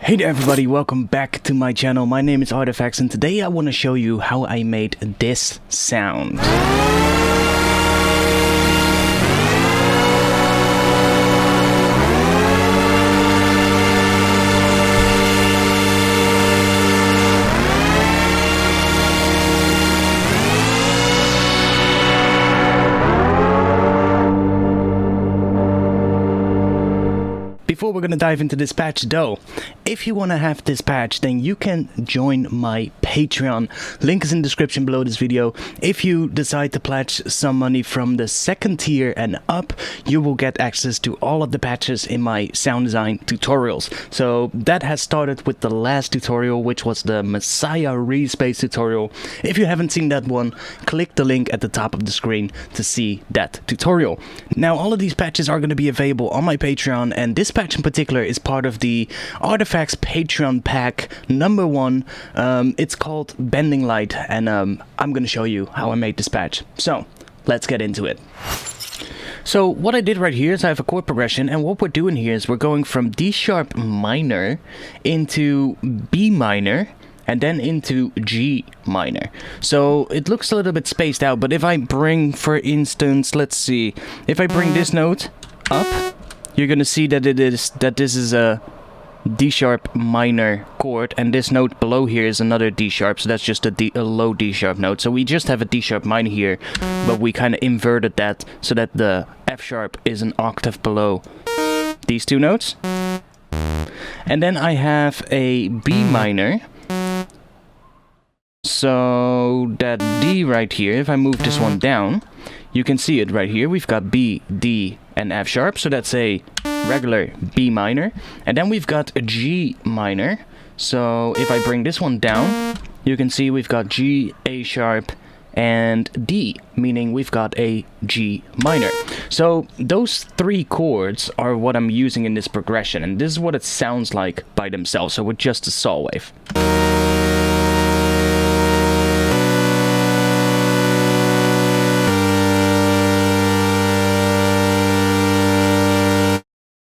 Hey there everybody, welcome back to my channel. My name is ARTFX and today I want to show you how I made this sound. Before we're gonna dive into this patch though, if you wanna have this patch, then you can join my Patreon. Link is in the description below this video. If you decide to pledge some money from the second tier and up, you will get access to all of the patches in my sound design tutorials. So that has started with the last tutorial, which was the Messiah Respace tutorial. If you haven't seen that one, click the link at the top of the screen to see that tutorial. Now all of these patches are gonna be available on my Patreon, and this patch in particular is part of the ARTFX Patreon pack #1. It's called Bending Light, and I'm gonna show you how I made this patch. So let's get into it. So what I did right here is I have a chord progression, and what we're doing here is we're going from D sharp minor into B minor and then into G minor. So it looks a little bit spaced out, but if I bring, for instance, let's see, if I bring this note up, you're gonna see that this is a D sharp minor chord, and this note below here is another D sharp, so that's just a low D sharp note. So we just have a D sharp minor here, but we kind of inverted that so that the F sharp is an octave below these two notes. And then I have a B minor, so that D right here, if I move this one down, you can see it right here. We've got B, D, and F sharp, so that's a regular B minor. And then we've got a G minor, so if I bring this one down, you can see we've got G, A sharp, and D, meaning we've got a G minor. So those three chords are what I'm using in this progression, and this is what it sounds like by themselves, so with just a saw wave.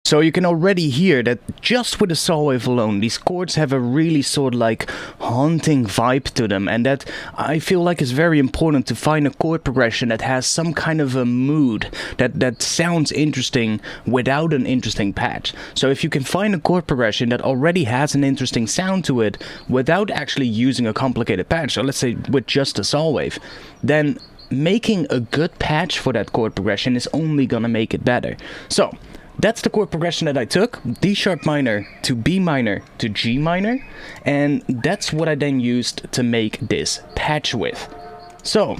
So you can already hear that just with the saw wave alone, these chords have a really sort of like haunting vibe to them, and that I feel like is very important to find a chord progression that has some kind of a mood that sounds interesting without an interesting patch. So if you can find a chord progression that already has an interesting sound to it without actually using a complicated patch, so let's say with just a saw wave, then making a good patch for that chord progression is only gonna make it better. So that's the chord progression that I took, D sharp minor to B minor to G minor, and that's what I then used to make this patch with. So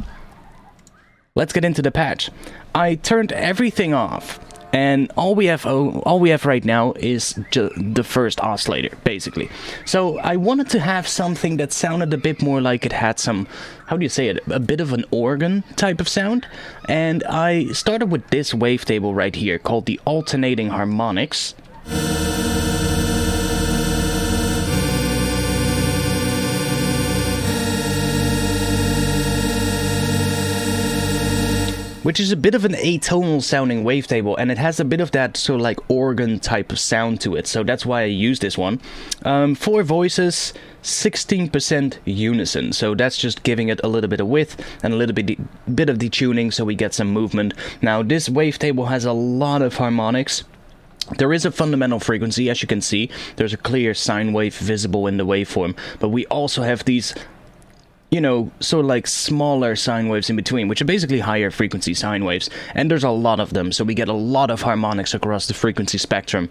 let's get into the patch. I turned everything off, and all we have right now is the first oscillator, basically. So I wanted to have something that sounded a bit more like it had some, how do you say it, a bit of an organ type of sound. And I started with this wavetable right here called the alternating harmonics. Which is a bit of an atonal sounding wavetable, and it has a bit of that sort of like organ type of sound to it, so that's why I use this one. 4 voices, 16% unison, so that's just giving it a little bit of width and a little bit of detuning so we get some movement. Now this wavetable has a lot of harmonics. There is a fundamental frequency, as you can see. There's a clear sine wave visible in the waveform, but we also have these, you know, sort of like smaller sine waves in between, which are basically higher frequency sine waves, and there's a lot of them, so we get a lot of harmonics across the frequency spectrum.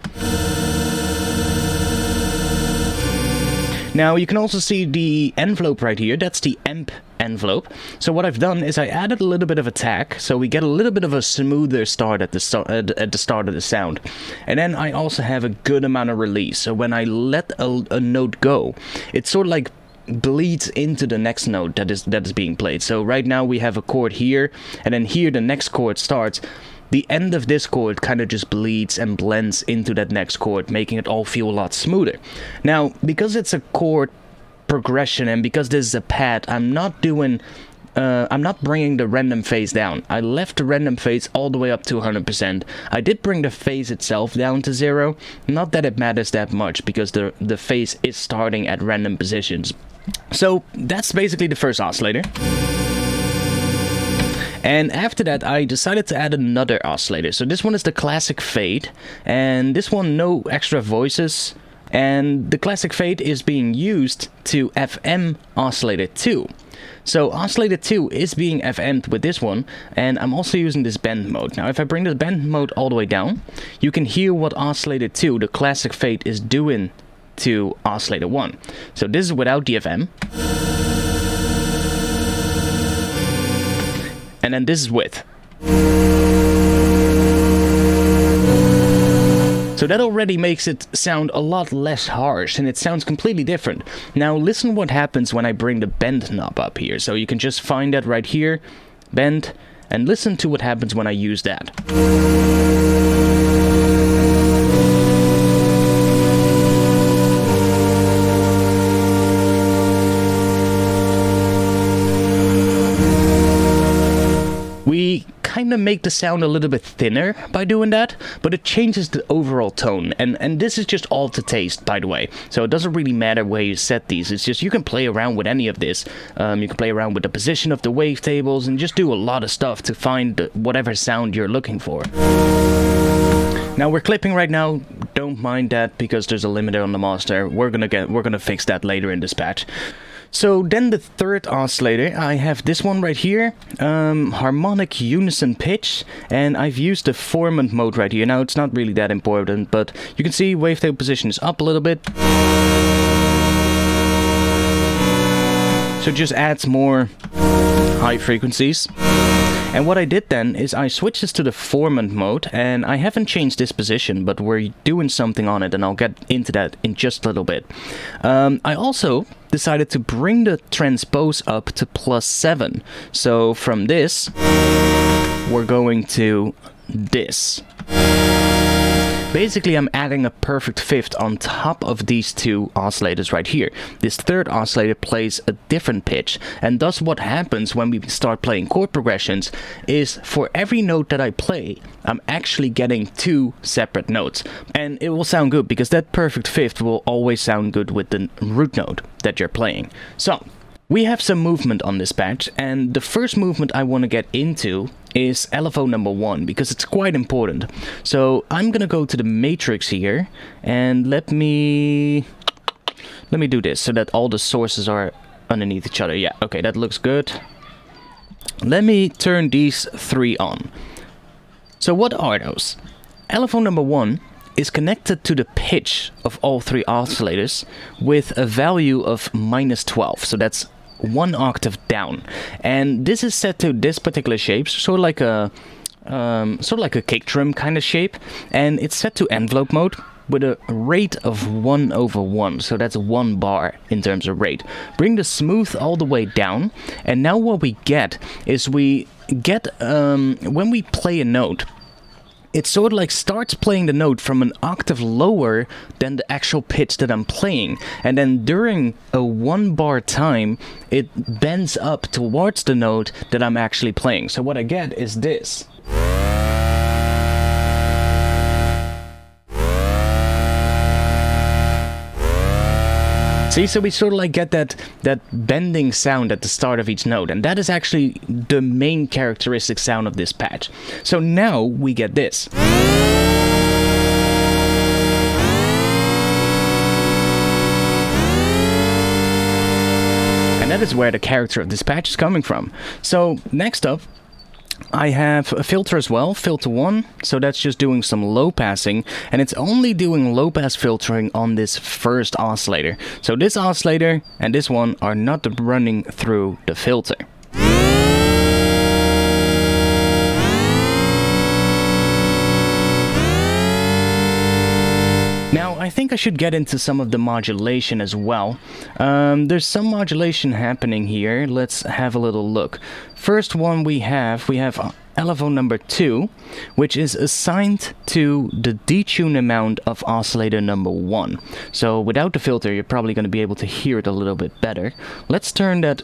Now you can also see the envelope right here, that's the amp envelope. So what I've done is I added a little bit of attack, so we get a little bit of a smoother start at the start of the sound. And then I also have a good amount of release, so when I let a note go, it's sort of like bleeds into the next note that is being played. So right now we have a chord here, and then here the next chord starts. The end of this chord kind of just bleeds and blends into that next chord, making it all feel a lot smoother. Now, because it's a chord progression and because this is a pad, I'm not doing I'm not bringing the random phase down. I left the random phase all the way up to 100%. I did bring the phase itself down to 0. Not that it matters that much, because the phase is starting at random positions. So that's basically the first oscillator. And after that, I decided to add another oscillator. So this one is the classic fade, and this one no extra voices. And the classic fade is being used to FM oscillator 2. So oscillator 2 is being FM'd with this one, and I'm also using this bend mode. Now if I bring the bend mode all the way down, you can hear what oscillator 2, the classic fade, is doing to oscillator 1. So this is without the FM. And then this is with. So that already makes it sound a lot less harsh, and it sounds completely different. Now listen what happens when I bring the bend knob up here. So you can just find that right here, bend, and listen to what happens when I use that. We kind of make the sound a little bit thinner by doing that, but it changes the overall tone, and this is just all to taste, by the way. So it doesn't really matter where you set these. It's just you can play around with any of this. You can play around with the position of the wavetables and just do a lot of stuff to find whatever sound you're looking for. Now we're clipping right now. Don't mind that, because there's a limiter on the master. We're gonna fix that later in this patch. So then the third oscillator, I have this one right here, harmonic unison pitch, and I've used the Formant mode right here. Now it's not really that important, but you can see wavetable position is up a little bit. So it just adds more high frequencies. And what I did then is I switched this to the Formant mode, and I haven't changed this position, but we're doing something on it, and I'll get into that in just a little bit. I also decided to bring the transpose up to +7. So from this, we're going to this. Basically, I'm adding a perfect fifth on top of these two oscillators right here. This third oscillator plays a different pitch, and thus what happens when we start playing chord progressions is for every note that I play, I'm actually getting two separate notes. And it will sound good, because that perfect fifth will always sound good with the root note that you're playing. So we have some movement on this patch, and the first movement I want to get into is LFO number 1, because it's quite important. So I'm gonna go to the matrix here, and let me do this so that all the sources are underneath each other. Yeah, okay, that looks good. Let me turn these three on. So what are those? LFO number 1 is connected to the pitch of all three oscillators with a value of -12. So that's 1 octave down, and this is set to this particular shape, sort of like a kick drum kind of shape, and it's set to envelope mode with a rate of 1/1, so that's 1 bar in terms of rate. Bring the smooth all the way down, and now what we get is when we play a note, it sort of like starts playing the note from an octave lower than the actual pitch that I'm playing. And then during a 1 bar time, it bends up towards the note that I'm actually playing. So what I get is this. See, so we sort of like get that bending sound at the start of each note, and that is actually the main characteristic sound of this patch. So now we get this. And that is where the character of this patch is coming from. So next up, I have a filter as well, filter 1, so that's just doing some low passing, and it's only doing low pass filtering on this first oscillator. So this oscillator and this one are not running through the filter. Now, I think I should get into some of the modulation as well. There's some modulation happening here. Let's have a little look. First one we have LFO number 2, which is assigned to the detune amount of oscillator number 1. So without the filter, you're probably going to be able to hear it a little bit better. Let's turn that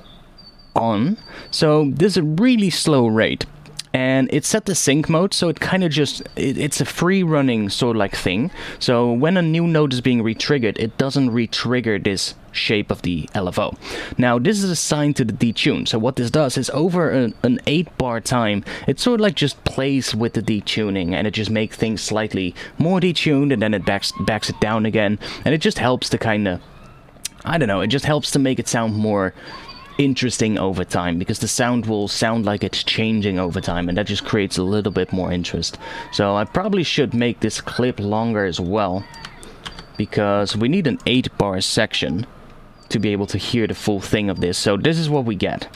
on. So this is a really slow rate. And it's set to sync mode, so it kind of just, it's a free running sort of like thing. So when a new note is being re-triggered, it doesn't re-trigger this shape of the LFO. Now this is assigned to the detune. So what this does is over an 8-bar time, it sort of like just plays with the detuning, and it just makes things slightly more detuned, and then it backs it down again. And it just helps to kind of, I don't know, it just helps to make it sound more interesting over time, because the sound will sound like it's changing over time, and that just creates a little bit more interest. So I probably should make this clip longer as well, because we need an 8-bar section to be able to hear the full thing of this. So this is what we get.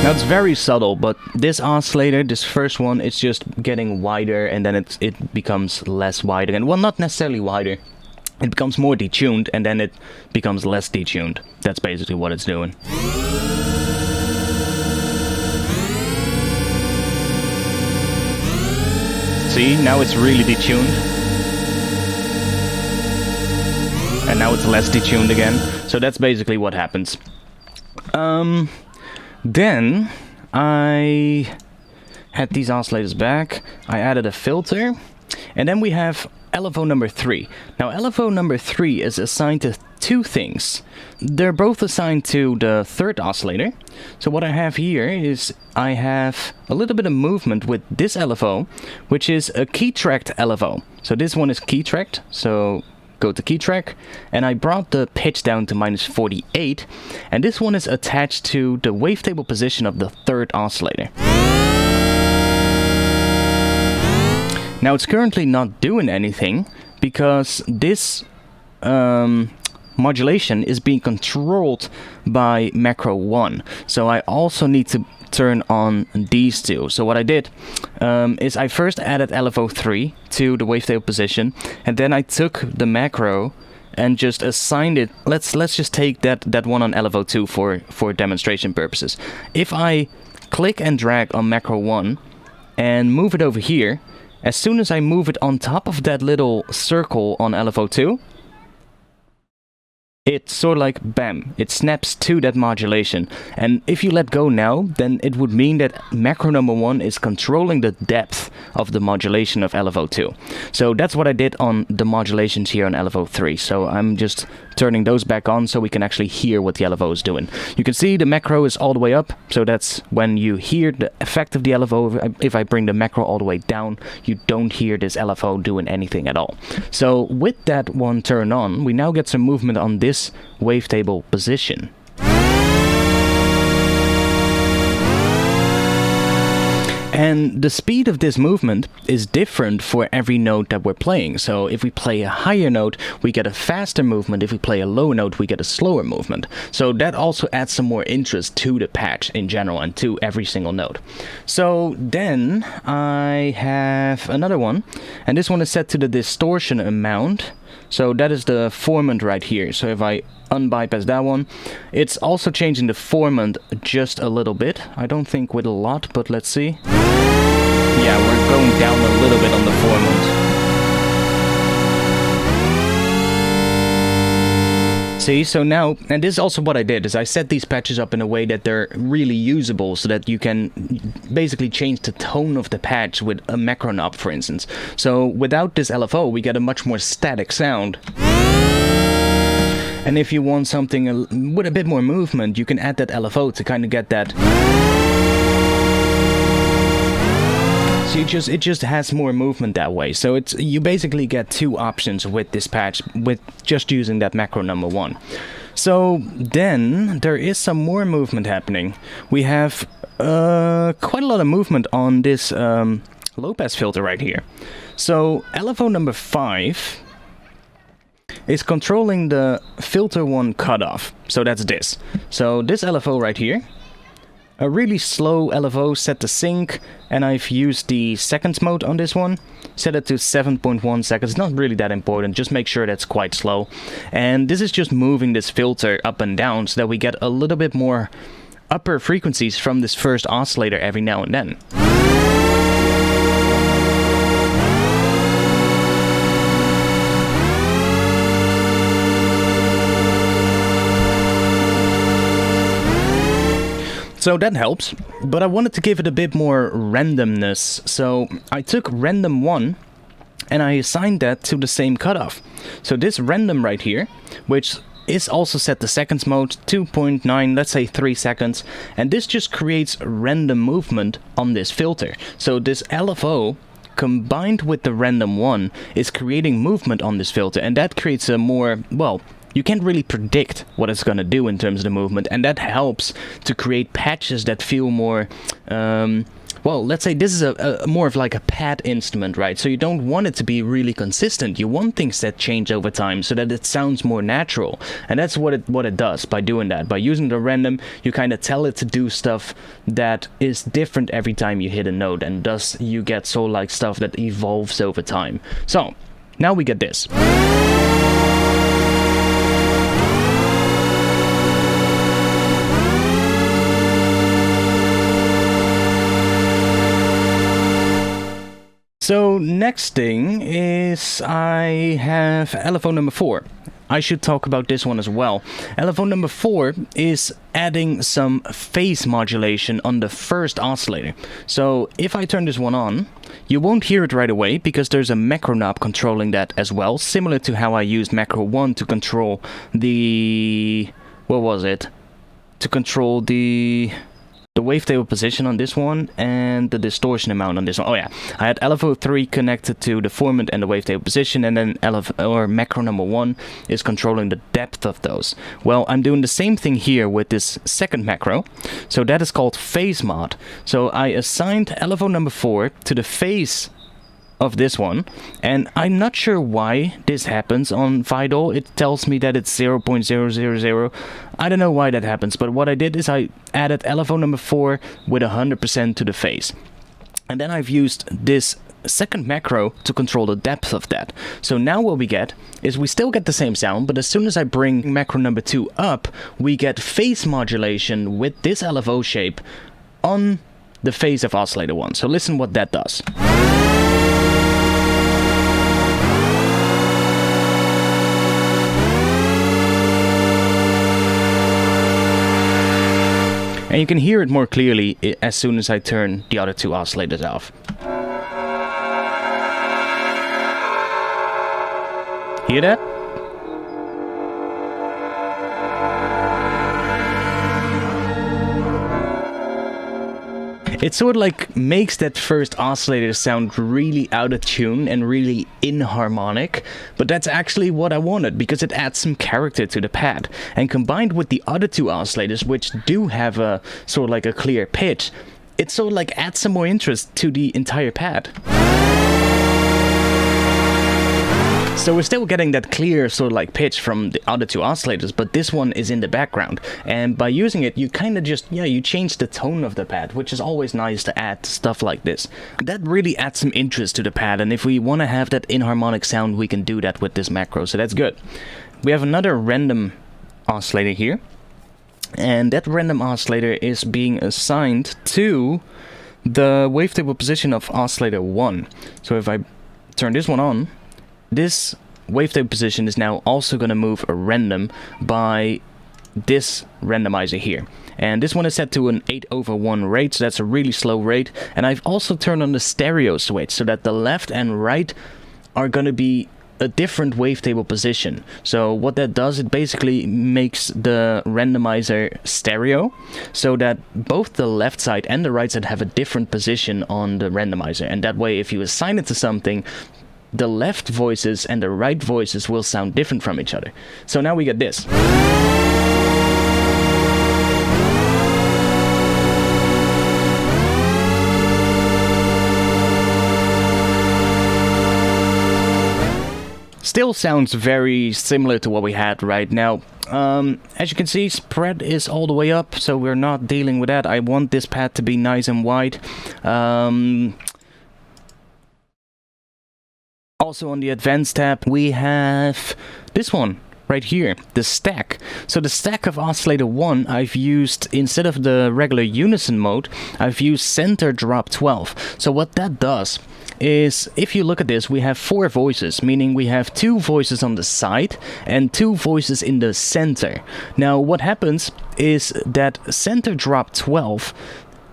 Now it's very subtle, but this oscillator, this first one, it's just getting wider, and then it becomes less wide again. Well, not necessarily wider. It becomes more detuned, and then it becomes less detuned. That's basically what it's doing. See, now it's really detuned. And now it's less detuned again. So that's basically what happens. Then I had these oscillators back, I added a filter, and then we have LFO number 3. Now LFO number 3 is assigned to 2 things. They're both assigned to the 3rd oscillator. So what I have here is I have a little bit of movement with this LFO, which is a key-tracked LFO. So this one is key-tracked, so go to key track, and I brought the pitch down to -48, and this one is attached to the wavetable position of the 3rd oscillator. Now it's currently not doing anything because this modulation is being controlled by macro 1, so I also need to turn on these 2. So what I did is I first added LFO 3 to the wavetable position, and then I took the macro and just assigned it. Let's just take that one on LFO 2 for demonstration purposes. If I click and drag on macro 1 and move it over here, as soon as I move it on top of that little circle on LFO 2, it sort of like, bam, it snaps to that modulation. And if you let go now, then it would mean that macro number 1 is controlling the depth of the modulation of LFO 2. So that's what I did on the modulations here on LFO 3. So I'm just turning those back on so we can actually hear what the LFO is doing. You can see the macro is all the way up, so that's when you hear the effect of the LFO. If I bring the macro all the way down, you don't hear this LFO doing anything at all. So with that one turned on, we now get some movement on this wavetable position. And the speed of this movement is different for every note that we're playing. So if we play a higher note, we get a faster movement. If we play a lower note, we get a slower movement. So that also adds some more interest to the patch in general and to every single note. So then I have another one, and this one is set to the distortion amount. So that is the Formant right here. So if I unbypass that one, it's also changing the Formant just a little bit. I don't think with a lot, but let's see. Yeah, we're going down a little bit on the Formant. See, so now, and this is also what I did, is I set these patches up in a way that they're really usable, so that you can basically change the tone of the patch with a macro knob, for instance. So without this LFO, we get a much more static sound. And if you want something with a bit more movement, you can add that LFO to kind of get that. So it just has more movement that way. So you basically get 2 options with this patch with just using that macro number 1. So then there is some more movement happening. We have quite a lot of movement on this low pass filter right here. So LFO number 5 is controlling the filter 1 cutoff. So that's this. So this LFO right here, a really slow LFO set to sync, and I've used the seconds mode on this one, set it to 7.1 seconds, not really that important, just make sure that's quite slow. And this is just moving this filter up and down so that we get a little bit more upper frequencies from this first oscillator every now and then. So that helps, but I wanted to give it a bit more randomness. So I took random 1 and I assigned that to the same cutoff. So this random right here, which is also set to seconds mode, 2.9, let's say 3 seconds, and this just creates random movement on this filter. So this LFO combined with the random 1 is creating movement on this filter, and that creates a more, well, you can't really predict what it's gonna do in terms of the movement, and that helps to create patches that feel more, well, let's say this is a more of like a pad instrument, right? So you don't want it to be really consistent. You want things that change over time so that it sounds more natural. And that's what it does by doing that. By using the random, you kind of tell it to do stuff that is different every time you hit a note, and thus you get so like stuff that evolves over time. So now we get this. So next thing is I have LFO number 4. I should talk about this one as well. LFO number 4 is adding some phase modulation on the first oscillator. So if I turn this one on, you won't hear it right away because there's a macro knob controlling that as well, similar to how I used macro 1 to control the... what was it? To control the wavetable position on this one and the distortion amount on this one. Oh yeah, I had LFO 3 connected to the Formant and the wavetable position, and then macro number 1 is controlling the depth of those. Well, I'm doing the same thing here with this second macro, so that is called phase mod. So I assigned LFO number 4 to the phase of this one, and I'm not sure why this happens on Vital. It tells me that it's 0.000. I don't know why that happens, but what I did is I added LFO number 4 with 100% to the phase. And then I've used this second macro to control the depth of that. So now what we get is we still get the same sound, but as soon as I bring macro number 2 up, we get phase modulation with this LFO shape on the phase of oscillator 1. So listen what that does. And you can hear it more clearly as soon as I turn the other 2 oscillators off. Hear that? It sort of like makes that first oscillator sound really out of tune and really inharmonic, but that's actually what I wanted because it adds some character to the pad. And combined with the other 2 oscillators, which do have a sort of like a clear pitch, it sort of like adds some more interest to the entire pad. So we're still getting that clear sort of like pitch from the other 2 oscillators, but this one is in the background. And by using it, you kind of just, you change the tone of the pad, which is always nice to add stuff like this. That really adds some interest to the pad, and if we want to have that inharmonic sound, we can do that with this macro, so that's good. We have another random oscillator here, and that random oscillator is being assigned to the wavetable position of oscillator 1. So if I turn this one on, this wavetable position is now also going to move a random by this randomizer here. And this one is set to an 8/1 rate, so that's a really slow rate. And I've also turned on the stereo switch so that the left and right are going to be a different wavetable position. So what that does, it basically makes the randomizer stereo so that both the left side and the right side have a different position on the randomizer. And that way, if you assign it to something, the left voices and the right voices will sound different from each other. So now we get this. Still sounds very similar to what we had right now. As you can see, spread is all the way up, so we're not dealing with that. I want this pad to be nice and wide. Also on the advanced tab, we have this one right here, the stack. So the stack of Oscillator 1, I've used, instead of the regular unison mode, I've used center drop 12. So what that does is, if you look at this, we have 4 voices, meaning we have 2 voices on the side and 2 voices in the center. Now what happens is that center drop 12,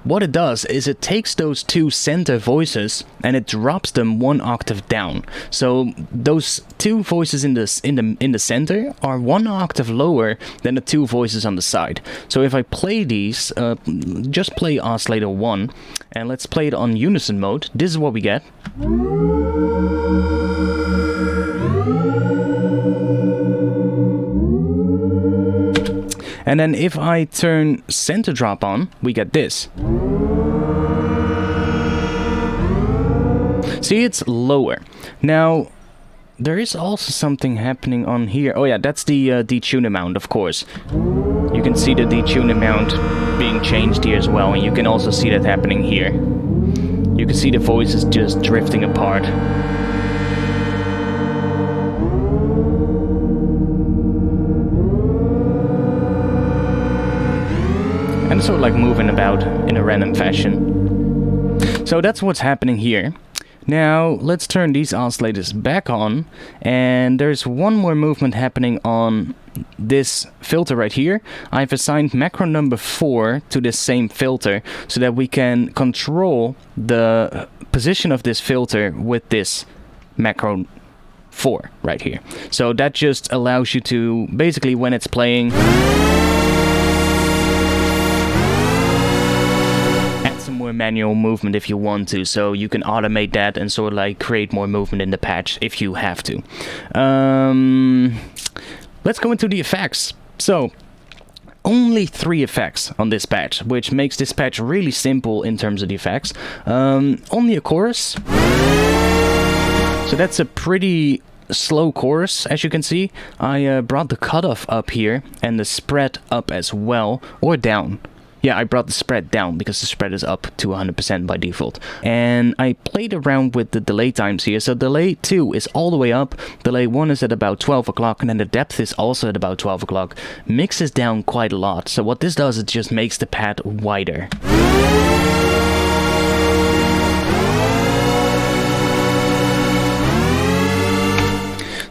what it does is it takes those 2 center voices and it drops them 1 octave down. So those 2 voices in the center are 1 octave lower than the 2 voices on the side. So if I play these, just play Oscillator 1, and let's play it on unison mode, this is what we get. And then if I turn center drop on, we get this. See, it's lower. Now, there is also something happening on here. Oh yeah, that's the detune amount, of course. You can see the detune amount being changed here as well, and you can also see that happening here. You can see the voices just drifting apart. And sort of like moving about in a random fashion. So that's what's happening here. Now let's turn these oscillators back on, and there's one more movement happening on this filter right here. I've assigned macro number 4 to this same filter so that we can control the position of this filter with this macro 4 right here. So that just allows you to, basically when it's playing, more manual movement if you want to, so you can automate that and sort of like create more movement in the patch if you have to. Let's go into the effects. So only 3 effects on this patch, which makes this patch really simple in terms of the effects. Only a chorus, so that's a pretty slow chorus. As you can see, I brought the cutoff up here and the spread up as well, or down. Yeah, I brought the spread down because the spread is up to 100% by default. And I played around with the delay times here. So delay 2 is all the way up, delay 1 is at about 12 o'clock, and then the depth is also at about 12 o'clock. Mixes down quite a lot. So what this does, it just makes the pad wider.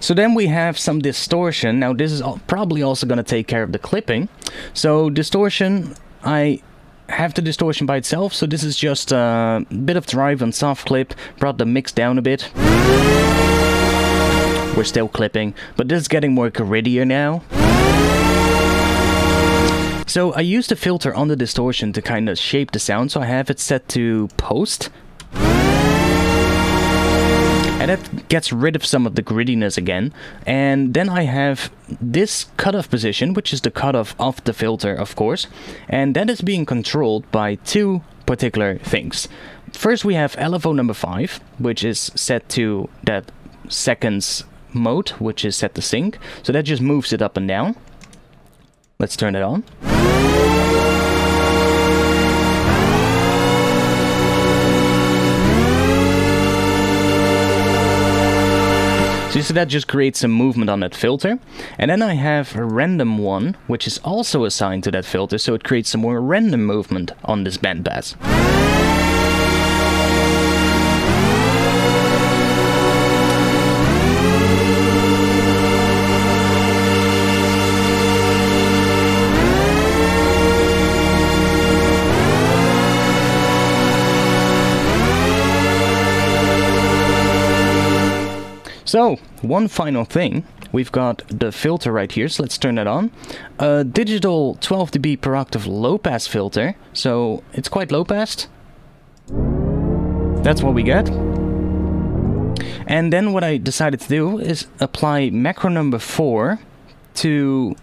So then we have some distortion. Now this is probably also going to take care of the clipping. So distortion, I have the distortion by itself, so this is just a bit of drive on soft clip, brought the mix down a bit. We're still clipping, but this is getting more grittier now. So I used the filter on the distortion to kind of shape the sound, so I have it set to post. And that gets rid of some of the grittiness again. And then I have this cutoff position, which is the cutoff of the filter, of course. And that is being controlled by 2 particular things. First we have LFO number 5, which is set to that seconds mode, which is set to sync. So that just moves it up and down. Let's turn it on. So that just creates some movement on that filter. And then I have a random one, which is also assigned to that filter, so it creates some more random movement on this bandpass. So, one final thing, we've got the filter right here, so let's turn that on. A digital 12 dB per octave low pass filter, so it's quite low passed. That's what we get. And then what I decided to do is apply macro number 4 to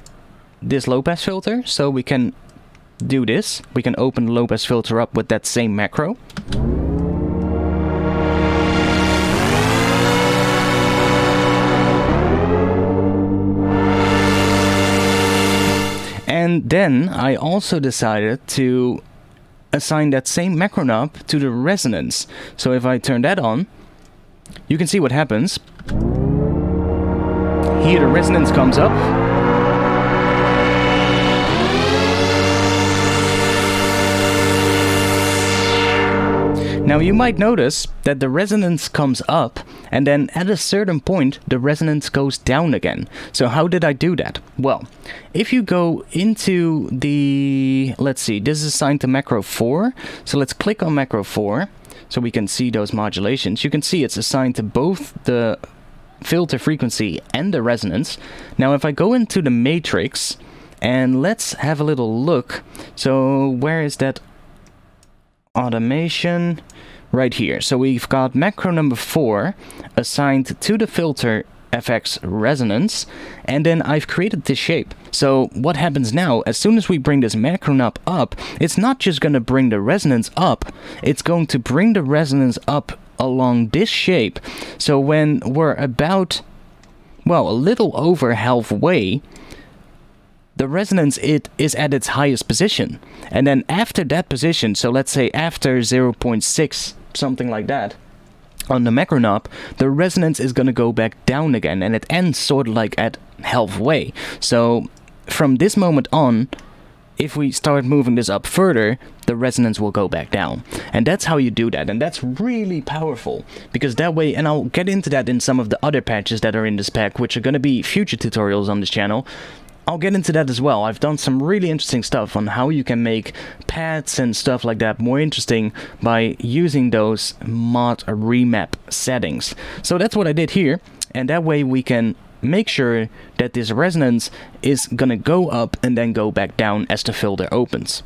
this low pass filter, so we can do this. We can open the low pass filter up with that same macro. And then I also decided to assign that same macro knob to the resonance. So if I turn that on, you can see what happens. Here the resonance comes up. Now you might notice that the resonance comes up and then at a certain point the resonance goes down again. So how did I do that? Well, if you go into the, let's see, this is assigned to macro 4. So let's click on macro 4 so we can see those modulations. You can see it's assigned to both the filter frequency and the resonance. Now if I go into the matrix and let's have a little look. So where is that automation? Right here. So we've got macro number 4 assigned to the filter FX resonance, and then I've created this shape. So what happens now, as soon as we bring this macro knob up, it's not just going to bring the resonance up, it's going to bring the resonance up along this shape. So when we're about, well, a little over halfway, the resonance is at its highest position. And then after that position, so let's say after 0.6, something like that, on the macro knob, the resonance is going to go back down again, and it ends sort of like at halfway. So from this moment on, if we start moving this up further, the resonance will go back down. And that's how you do that, and that's really powerful, because that way, and I'll get into that in some of the other patches that are in this pack, which are going to be future tutorials on this channel. I'll get into that as well. I've done some really interesting stuff on how you can make pads and stuff like that more interesting by using those mod remap settings. So that's what I did here, and that way we can make sure that this resonance is gonna go up and then go back down as the filter opens.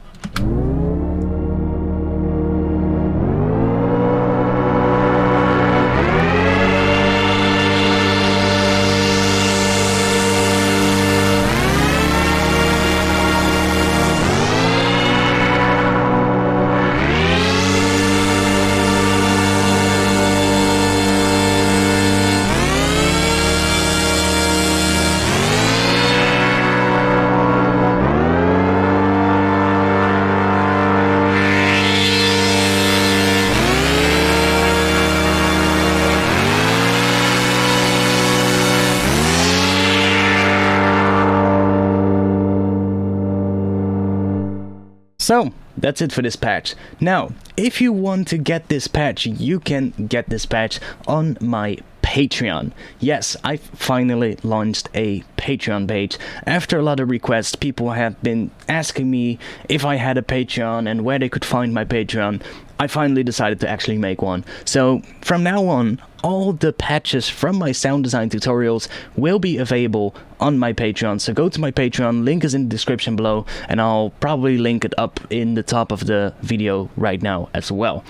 So, that's it for this patch. Now, if you want to get this patch, you can get this patch on my Patreon. Yes, I finally launched a Patreon page. After a lot of requests, people have been asking me if I had a Patreon and where they could find my Patreon. I finally decided to actually make one. So from now on, all the patches from my sound design tutorials will be available on my Patreon. So go to my Patreon, link is in the description below, and I'll probably link it up in the top of the video right now as well.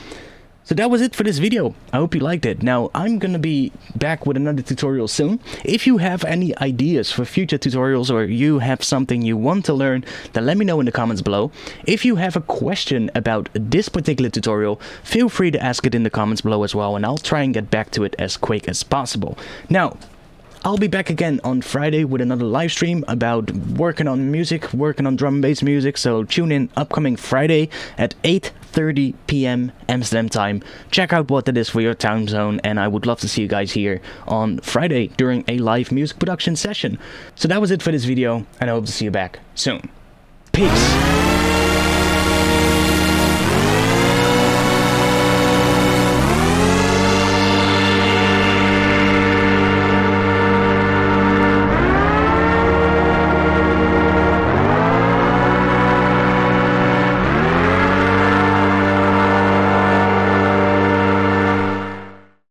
So that was it for this video. I hope you liked it. Now, I'm gonna be back with another tutorial soon. If you have any ideas for future tutorials, or you have something you want to learn, then let me know in the comments below. If you have a question about this particular tutorial, feel free to ask it in the comments below as well, and I'll try and get back to it as quick as possible. Now, I'll be back again on Friday with another live stream about working on music, working on drum and bass music, so tune in upcoming Friday at 8:30 p.m. Amsterdam time. Check out what that is for your time zone, and I would love to see you guys here on Friday during a live music production session. So that was it for this video, and I hope to see you back soon. Peace!